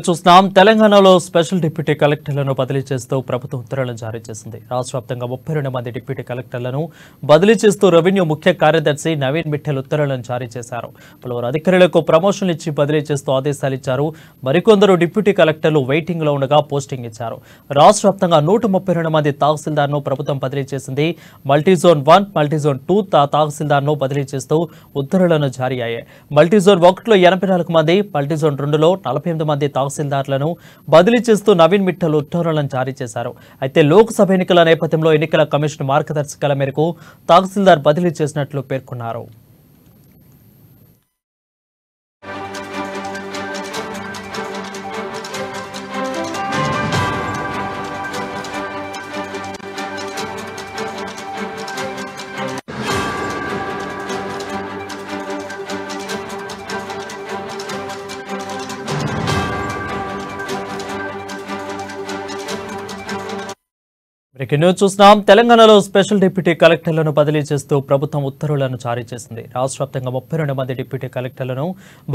చూస్తున్నాం. తెలంగాణలో special deputy కలెక్టర్లను బదిలీ చేస్తూ ప్రభుత్వం ఉత్తర్వులను జారీ చేసింది. రాష్ట్ర వ్యాప్తంగా 32 మంది డిప్యూటీ కలెక్టర్లను బదిలీ చేస్తూ రెవెన్యూ ముఖ్య కార్యదర్శి నవీన్ మిట్టల్ ఉత్తర్వులను జారీ చేశారు. పలువురు అధికారులకు ప్రమోషన్లు ఇచ్చి బదిలీ చేస్తూ ఆదేశాలు ఇచ్చారు. మరికొందరు డిప్యూటీ కలెక్టర్లు వెయిటింగ్ లో ఉండగా పోస్టింగ్ ఇచ్చారు. రాష్ట్ర వ్యాప్తంగా 132 మంది తహసీల్దార్ను ప్రభుత్వం బదిలీ చేసింది. మల్టీజోన్ 1, మల్టీజోన్ 2 తహసీల్దార్ను బదిలీ చేస్తూ ఉత్తర్వులను జారీ అయ్యాయి. మల్టీజోన్ 1లో 84 మంది, మల్టీజోన్ 2లో 48 మంది తహసీల్దార్లను బదిలీ చేస్తూ నవీన్ మిట్టల్ ఉత్తర్వులను జారీ చేశారు. అయితే లోక్సభ ఎన్నికల నేపథ్యంలో ఎన్నికల కమిషన్ మార్గదర్శకాల మేరకు తహసీల్దార్ బదిలీ చేసినట్లు పేర్కొన్నారు. బ్రేకింగ్ న్యూస్ చూస్తున్నాం. తెలంగాణలో స్పెషల్ డిప్యూటీ కలెక్టర్లను బదిలీ చేస్తూ ప్రభుత్వం ఉత్తర్వులను జారీ చేసింది. రాష్ట్ర వ్యాప్తంగా 32 మంది డిప్యూటీ కలెక్టర్లను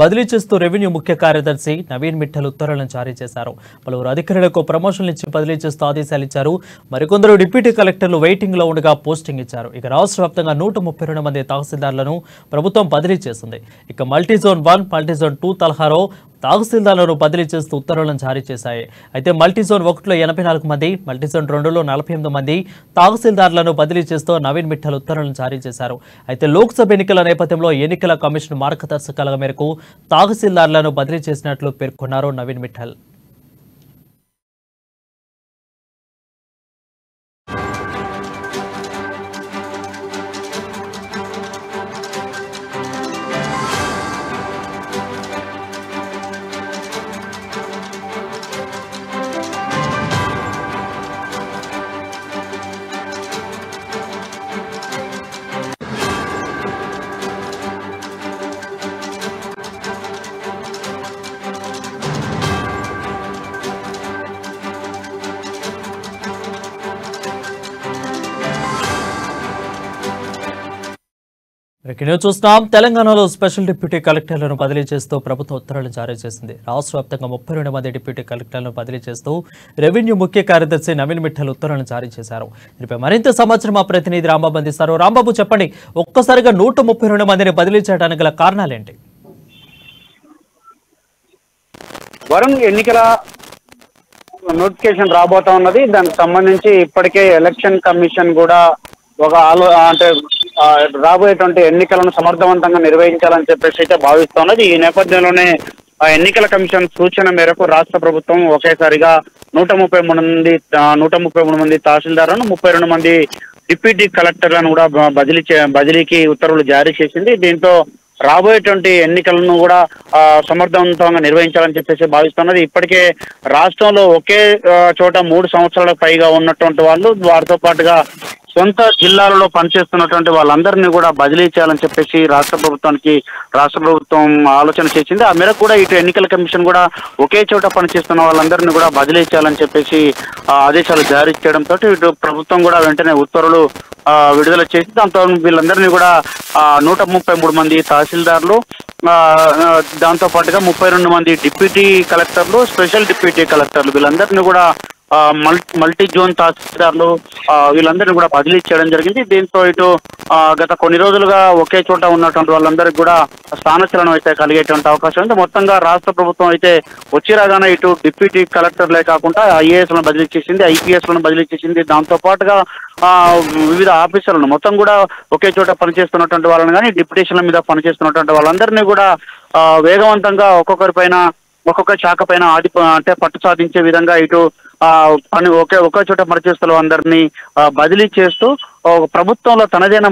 బదిలీ చేస్తూ రెవెన్యూ ముఖ్య కార్యదర్శి నవీన్ మిట్టల్ ఉత్తర్వులను జారీ చేశారు. పలువురు అధికారులకు ప్రమోషన్లు ఇచ్చి బదిలీ చేస్తూ ఆదేశాలు ఇచ్చారు. మరికొందరు డిప్యూటీ కలెక్టర్లు వెయిటింగ్ లో ఉండగా పోస్టింగ్ ఇచ్చారు. ఇక రాష్ట్ర వ్యాప్తంగా 132 మంది తహసీల్దార్లను ప్రభుత్వం బదిలీ చేసింది. ఇక మల్టీజోన్ 1, మల్టీజోన్ 2 తరహాలో తహసీల్దార్లను బదిలీ చేస్తూ ఉత్తర్వులను జారీ చేశాయి. అయితే మల్టీజోన్ 1లో 84 మంది, మల్టీజోన్ 2లో 48 మంది తహసీల్దార్లను బదిలీ చేస్తూ నవీన్ మిట్టల్ ఉత్తర్వులను జారీ చేశారు. అయితే లోక్సభ ఎన్నికల నేపథ్యంలో ఎన్నికల కమిషన్ మార్గదర్శకాల మేరకు తహసీల్దార్లను బదిలీ చేసినట్లు పేర్కొన్నారు నవీన్ మిట్టల్. చూస్తున్నాం. తెలంగాణలో స్పెషల్ డిప్యూటీ కలెక్టర్లను బదిలీ చేస్తూ ప్రభుత్వం ఉత్తర్వులు జారీ చేసింది. రాష్ట్ర వ్యాప్తంగా 32 మంది డిప్యూటీ కలెక్టర్లను బదిలీ చేస్తూ రెవెన్యూ ముఖ్య కార్యదర్శి నవీన్ మిట్టల్ ఉత్తర్వులను జారీ చేశారు. దీనిపై మరింత సమాచారం మా ప్రతినిధి రాంబాబు అందిస్తారు. రాంబాబు, చెప్పండి, ఒక్కసారిగా 132 మందిని బదిలీ చేయడానికి గల కారణాలేంటి? వరుణ్, ఎన్నికల నోటిఫికేషన్ రాబోతా ఉన్నది. దానికి సంబంధించి ఇప్పటికే ఎలక్షన్ కమిషన్ కూడా ఒక రాబోయేటువంటి ఎన్నికలను సమర్థవంతంగా నిర్వహించాలని చెప్పేసి అయితే భావిస్తున్నది. ఈ నేపథ్యంలోనే ఎన్నికల కమిషన్ సూచన మేరకు రాష్ట్ర ప్రభుత్వం ఒకేసారిగా 133 మంది తహసీల్దార్లను, 32 మంది డిప్యూటీ కలెక్టర్లను కూడా బదిలీకి ఉత్తర్వులు జారీ చేసింది. దీంతో రాబోయేటువంటి ఎన్నికలను కూడా సమర్థవంతంగా నిర్వహించాలని చెప్పేసి భావిస్తున్నది. ఇప్పటికే రాష్ట్రంలో ఒకే చోట 3 సంవత్సరాలకు పైగా ఉన్నటువంటి వాళ్ళు, వారితో పాటుగా సొంత జిల్లాలలో పనిచేస్తున్నటువంటి వాళ్ళందరినీ కూడా బదిలీ చేయాలని చెప్పేసి రాష్ట్ర ప్రభుత్వం ఆలోచన చేసింది. ఆ మేరకు కూడా ఇటు ఎన్నికల కమిషన్ కూడా ఒకే చోట పనిచేస్తున్న వాళ్ళందరినీ కూడా బదిలీ చేయాలని చెప్పేసి ఆదేశాలు జారీ చేయడంతో ఇటు ప్రభుత్వం కూడా వెంటనే ఉత్తర్వులు విడుదల చేసి దాంతో వీళ్ళందరినీ కూడా 133 మంది తహసీల్దార్లు, దాంతో పాటుగా 32 మంది డిప్యూటీ కలెక్టర్లు, స్పెషల్ డిప్యూటీ కలెక్టర్లు వీళ్ళందరినీ కూడా మల్టీ జోన్ తహసీల్దార్లు వీళ్ళందరినీ కూడా బదిలీ చేయడం జరిగింది. దీంతో ఇటు గత కొన్ని రోజులుగా ఒకే చోట ఉన్నటువంటి వాళ్ళందరికీ కూడా స్థానచలనం అయితే కలిగేటువంటి అవకాశం ఉంది. మొత్తంగా రాష్ట్ర ప్రభుత్వం అయితే వచ్చి రాగానే ఇటు డిప్యూటీ కలెక్టర్లే కాకుండా ఐఏఎస్లను బదిలీ చేసింది, ఐపీఎస్లను బదిలీ చేసింది. దాంతో పాటుగా వివిధ ఆఫీసర్లను మొత్తం కూడా ఒకే చోట పనిచేస్తున్నటువంటి వాళ్ళని కానీ డిప్యూటేషన్ల మీద పనిచేస్తున్నటువంటి వాళ్ళందరినీ కూడా వేగవంతంగా ఒక్కొక్క శాఖ పైన అంటే పట్టు సాధించే విధంగా ఇటు ఒకే చోట పనిచేస్తున్న అందరినీ బదిలీ చేస్తూ ప్రభుత్వంలో తనదైన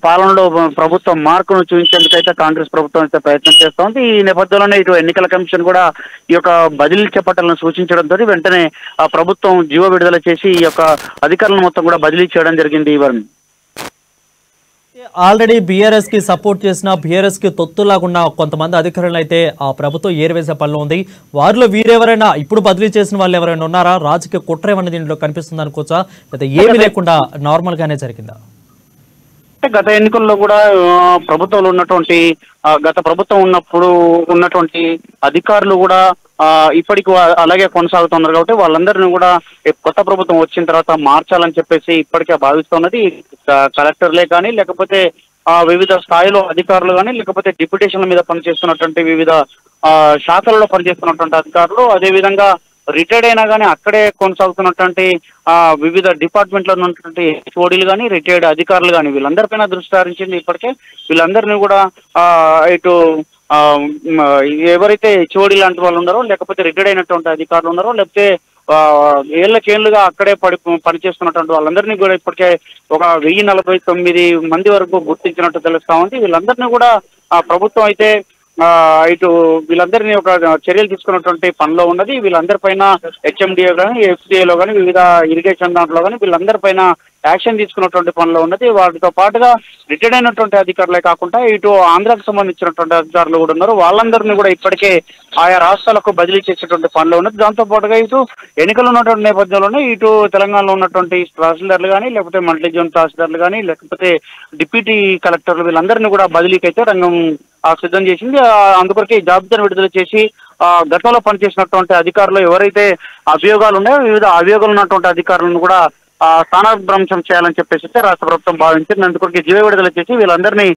పాలనలో ప్రభుత్వం మార్కును చూపించేందుకైతే కాంగ్రెస్ ప్రభుత్వం అయితే ప్రయత్నం చేస్తోంది. ఈ నేపథ్యంలోనే ఇటు ఎన్నికల కమిషన్ కూడా ఈ యొక్క బదిలీ చేపట్టాలని సూచించడంతో వెంటనే ప్రభుత్వం జీవో విడుదల చేసి ఈ యొక్క అధికారులను మొత్తం కూడా బదిలీ చేయడం జరిగింది. ఇవన్నీ ఆల్రెడీ బీఆర్ఎస్ కి సపోర్ట్ చేసిన, బీఆర్ఎస్ కి తొత్తులాగున్న కొంతమంది అధికారులు అయితే ఆ ప్రభుత్వం ఏరివేసే పనిలో ఉంది. వారిలో వీరెవరైనా ఇప్పుడు బదిలీ చేసిన వాళ్ళు ఎవరైనా ఉన్నారా? రాజకీయ కుట్ర ఏమన్నా దీంట్లో కనిపిస్తుంది అనుకోవచ్చా, లేదా ఏమీ లేకుండా నార్మల్ గానే జరిగిందా? గత ఎన్నికల్లో కూడా ప్రభుత్వంలో ఉన్నటువంటి గత ప్రభుత్వం ఉన్నప్పుడు ఉన్నటువంటి అధికారులు కూడా ఇప్పటికి అలాగే కొనసాగుతున్నారు కాబట్టి వాళ్ళందరినీ కూడా కొత్త ప్రభుత్వం వచ్చిన తర్వాత మార్చాలని చెప్పేసి ఇప్పటికే భావిస్తున్నది కలెక్టర్లే కానీ, లేకపోతే వివిధ స్థాయిలో అధికారులు కానీ, లేకపోతే డిప్యూటేషన్ల మీద పనిచేస్తున్నటువంటి వివిధ శాఖలలో పనిచేస్తున్నటువంటి అధికారులు, అదేవిధంగా రిటైర్డ్ అయినా కానీ అక్కడే కొనసాగుతున్నటువంటి వివిధ డిపార్ట్మెంట్లో ఉన్నటువంటి హెచ్ఓడీలు కానీ, రిటైర్డ్ అధికారులు కానీ వీళ్ళందరిపైన దృష్టి సారించింది. ఇప్పటికే వీళ్ళందరినీ కూడా ఇటు ఎవరైతే హెచ్ఓడి లాంటి వాళ్ళు ఉన్నారో, లేకపోతే రిటైర్డ్ అయినటువంటి అధికారులు ఉన్నారో, లేకపోతే ఏళ్ళకేళ్లుగా అక్కడే పనిచేస్తున్నటువంటి వాళ్ళందరినీ కూడా ఇప్పటికే ఒక 1049 మంది వరకు గుర్తించినట్టు తెలుస్తా ఉంది. వీళ్ళందరినీ కూడా ప్రభుత్వం అయితే ఇటు వీళ్ళందరినీ ఒక చర్యలు తీసుకున్నటువంటి పనిలో ఉన్నది. వీళ్ళందరిపైన హెచ్ఎండిఏ కానీ, ఎఫ్సిఏలో కానీ, వివిధ ఇరిగేషన్ దాంట్లో కానీ వీళ్ళందరిపైన యాక్షన్ తీసుకున్నటువంటి పనిలో ఉన్నది. వాటితో పాటుగా రిటైర్డ్ అయినటువంటి అధికారులే కాకుండా ఇటు ఆంధ్రాకు సంబంధించినటువంటి అధికారులు కూడా ఉన్నారు. వాళ్ళందరినీ కూడా ఇప్పటికే ఆయా రాష్ట్రాలకు బదిలీ చేసేటువంటి పనిలో ఉన్నది. దాంతో పాటుగా ఇటు ఎన్నికలు ఉన్నటువంటి నేపథ్యంలోనే ఇటు తెలంగాణలో ఉన్నటువంటి తహసీల్దార్లు కానీ, లేకపోతే మల్టీ జోన్ తహసీల్దార్లు కానీ, లేకపోతే డిప్యూటీ కలెక్టర్లు వీళ్ళందరినీ కూడా బదిలీకి అయితే రంగం సిద్ధం చేసింది. అందుకొరకే జాబితాను విడుదల చేసి గతంలో పనిచేసినటువంటి అధికారులు ఎవరైతే అభియోగాలు ఉన్నాయో వివిధ అభియోగాలు ఉన్నటువంటి అధికారులను కూడా స్థానభ్రంశం చేయాలని చెప్పేసి రాష్ట్ర ప్రభుత్వం భావించింది. అందుకొరకే జీవో విడుదల చేసి వీళ్ళందరినీ